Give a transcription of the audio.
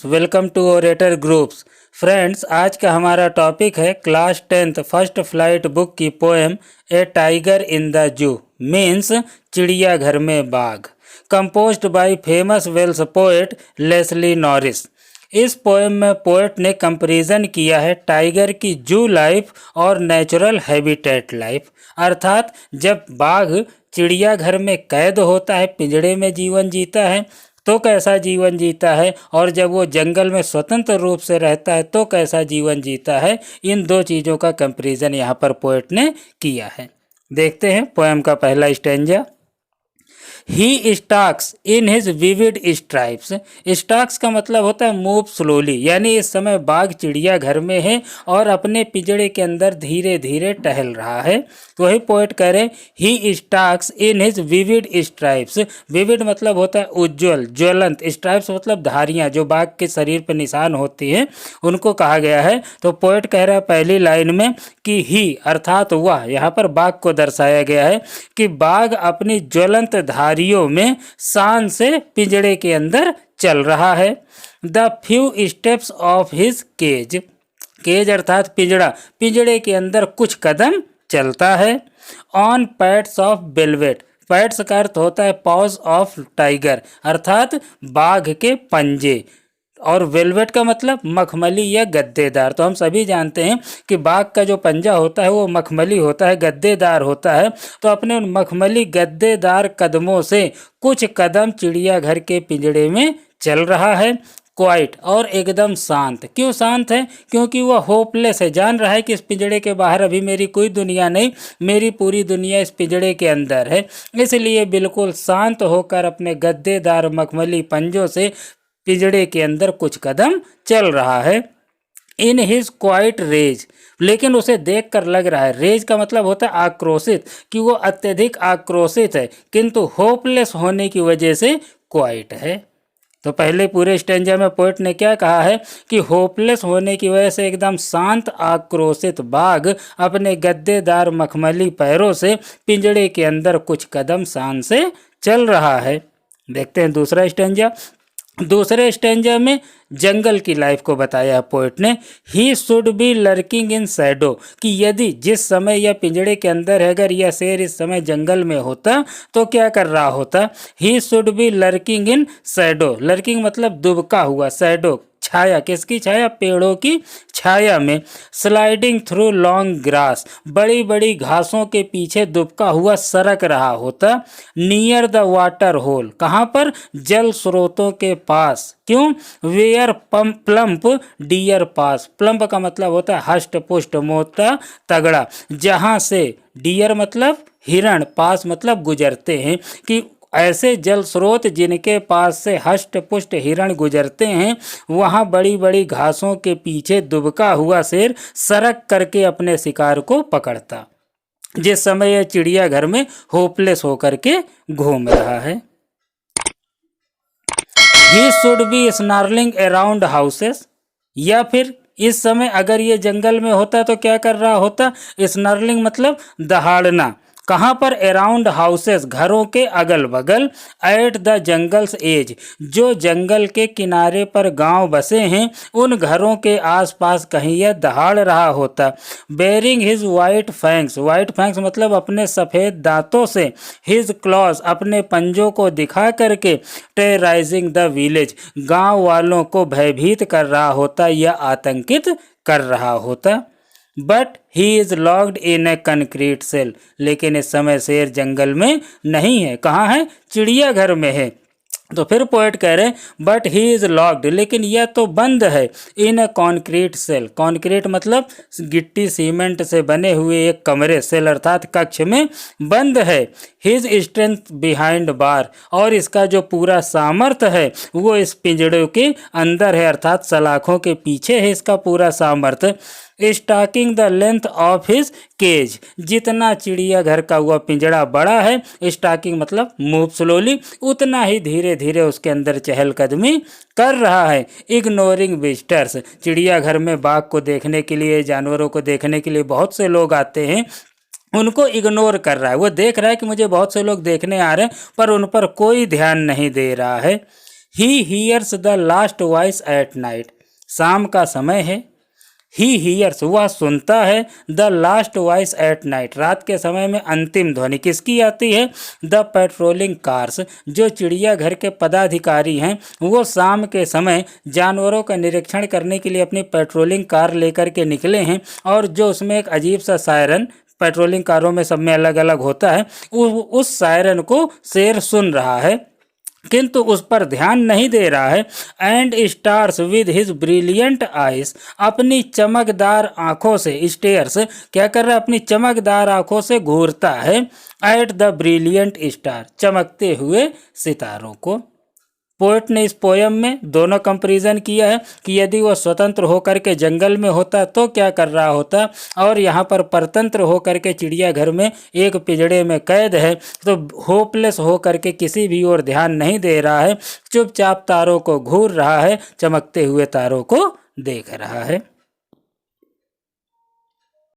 Welcome to orator groups. Friends, आज का हमारा टॉपिक है class 10th first flight book की poem a tiger in the zoo means चिड़ियाघर में बाघ, composed by famous Welsh poet Leslie Norris. इस पोएम में पोएट ने कंपैरिजन किया है टाइगर की जू लाइफ और नेचुरल हैबिटेट लाइफ, अर्थात जब बाघ चिड़ियाघर में कैद होता है, पिंजड़े में जीवन जीता है तो कैसा जीवन जीता है, और जब वो जंगल में स्वतंत्र रूप से रहता है तो कैसा जीवन जीता है। इन दो चीज़ों का कंपैरिजन यहाँ पर पोएट ने किया है। देखते हैं पोएम का पहला stanza. He stalks in his vivid stripes. Stalks का मतलब होता है मूव स्लोली, यानी इस समय बाघ चिड़ियाघर में है और अपने पिंजड़े के अंदर धीरे धीरे टहल रहा है। तो वही पोएट कह रहे he stalks in his vivid stripes. Vivid मतलब होता है उज्ज्वल, ज्वलंत। स्ट्राइप्स मतलब धारियाँ जो बाघ के शरीर पर निशान होती हैं, उनको कहा गया है। तो पोएट कह रहा है पहली लाइन में कि ही अर्थात वह, यहाँ पर बाघ को दर्शाया गया है कि बाघ अपनी ज्वलंत धारियों में शान से पिंजड़े के अंदर चल रहा है। The few steps of his cage, cage अर्थात पिंजड़ा, पिंजड़े के अंदर कुछ कदम चलता है। On pads of velvet, pads का अर्थ होता है पॉज ऑफ टाइगर, अर्थात बाघ के पंजे, और वेलवेट का मतलब मखमली या गद्देदार। तो हम सभी जानते हैं कि बाघ का जो पंजा होता है वो मखमली होता है, गद्देदार होता है। तो अपने उन मखमली गद्देदार कदमों से कुछ कदम चिड़ियाघर के पिंजड़े में चल रहा है। क्वाइट और एकदम शांत। क्यों शांत है? क्योंकि वह होपलेस है, जान रहा है कि इस पिंजड़े के बाहर अभी मेरी कोई दुनिया नहीं, मेरी पूरी दुनिया इस पिंजड़े के अंदर है। इसलिए बिल्कुल शांत होकर अपने गद्देदार मखमली पंजों से पिंजड़े के अंदर कुछ कदम चल रहा है। इन हिज क्वाइट रेज, लेकिन उसे देखकर लग रहा है, रेज का मतलब होता है आक्रोशित, कि वो अत्यधिक आक्रोशित है, किंतु होपलेस होने की वजह से क्वाइट है। तो पहले पूरे स्टेंजा में पोएट ने क्या कहा है कि होपलेस होने की वजह से एकदम शांत आक्रोशित बाघ अपने गद्देदार मखमली पैरों से पिंजड़े के अंदर कुछ कदम शान से चल रहा है। देखते हैं दूसरा स्टेंजा। दूसरे स्टेंजा में जंगल की लाइफ को बताया है पोएट ने। He should be lurking in Shadow, कि यदि जिस समय यह पिंजड़े के अंदर है, अगर यह शेर इस समय जंगल में होता तो क्या कर रहा होता। He should be lurking in Shadow, lurking मतलब दुबका हुआ, शैडो छाया, किसकी छाया? पेड़ों की छाया में। स्लाइडिंग थ्रू लॉन्ग ग्रास, बड़ी बड़ी घासों के पीछे दुबका हुआ सरक रहा होता। नियर द वाटर होल, कहाँ पर? जल स्रोतों के पास। क्यों? Where plump deer pass, plump का मतलब होता है हष्ट पुष्ट मोटा तगड़ा, जहाँ से डियर मतलब हिरण, पास मतलब गुजरते हैं, कि ऐसे जल स्रोत जिनके पास से हष्ट पुष्ट हिरण गुजरते हैं, वहाँ बड़ी बड़ी घासों के पीछे दुबका हुआ शेर सरक करके अपने शिकार को पकड़ता, जिस समय यह चिड़ियाघर में होपलेस होकर के घूम रहा है। He should be snarling around houses, या फिर इस समय अगर ये जंगल में होता तो क्या कर रहा होता? स्नार्लिंग मतलब दहाड़ना, कहाँ पर? अराउंड हाउसेस, घरों के अगल बगल। एट द जंगल्स एज, जो जंगल के किनारे पर गांव बसे हैं उन घरों के आसपास कहीं यह दहाड़ रहा होता। Baring his white fangs, white fangs मतलब अपने सफ़ेद दांतों से, हिज क्लॉज अपने पंजों को दिखा करके, टेरराइजिंग द विलेज गांव वालों को भयभीत कर रहा होता या आतंकित कर रहा होता। But he is locked in a concrete cell, लेकिन इस समय शेर जंगल में नहीं है, कहाँ है? चिड़ियाघर में है। तो फिर पोएट कह रहे हैं बट ही इज लॉक्ड, लेकिन यह तो बंद है, इन ए कॉन्क्रीट सेल, कॉन्क्रीट मतलब गिट्टी सीमेंट से बने हुए एक कमरे, सेल अर्थात कक्ष में बंद है। हिज स्ट्रेंथ बिहाइंड बार, और इसका जो पूरा सामर्थ्य है वो इस पिंजड़े के अंदर है, अर्थात सलाखों के पीछे है इसका पूरा सामर्थ्य। Stalking the length of his cage, जितना चिड़ियाघर का हुआ पिंजड़ा बड़ा है, स्टाकिंग मतलब मूव स्लोली, उतना ही धीरे धीरे उसके अंदर चहलकदमी कर रहा है। इग्नोरिंग विजिटर्स, चिड़ियाघर में बाघ को देखने के लिए, जानवरों को देखने के लिए बहुत से लोग आते हैं, उनको इग्नोर कर रहा है। वो देख रहा है कि मुझे बहुत से लोग देखने आ रहे हैं, पर उन पर कोई ध्यान नहीं दे रहा है। He hears the last voice at night, शाम का समय है। ही हीयर्स, वह सुनता है, the last voice at night, रात के समय में अंतिम ध्वनि किसकी आती है? द पेट्रोलिंग कार्स, जो चिड़ियाघर के पदाधिकारी हैं वो शाम के समय जानवरों का निरीक्षण करने के लिए अपनी पेट्रोलिंग कार लेकर के निकले हैं, और जो उसमें एक अजीब सा सायरन, पेट्रोलिंग कारों में सब में अलग अलग होता है, उस सायरन को शेर सुन रहा है किंतु उस पर ध्यान नहीं दे रहा है। And stars with his brilliant eyes, अपनी चमकदार आंखों से, स्टेयर्स क्या कर रहा है? अपनी चमकदार आंखों से घूरता है एट द ब्रिलियंट स्टार, चमकते हुए सितारों को। पोएट ने इस पोयम में दोनों कंपैरिजन किया है कि यदि वह स्वतंत्र होकर के जंगल में होता तो क्या कर रहा होता, और यहाँ पर परतंत्र होकर के चिड़ियाघर में एक पिंजड़े में कैद है, तो होपलेस होकर के किसी भी ओर ध्यान नहीं दे रहा है, चुपचाप तारों को घूर रहा है, चमकते हुए तारों को देख रहा है।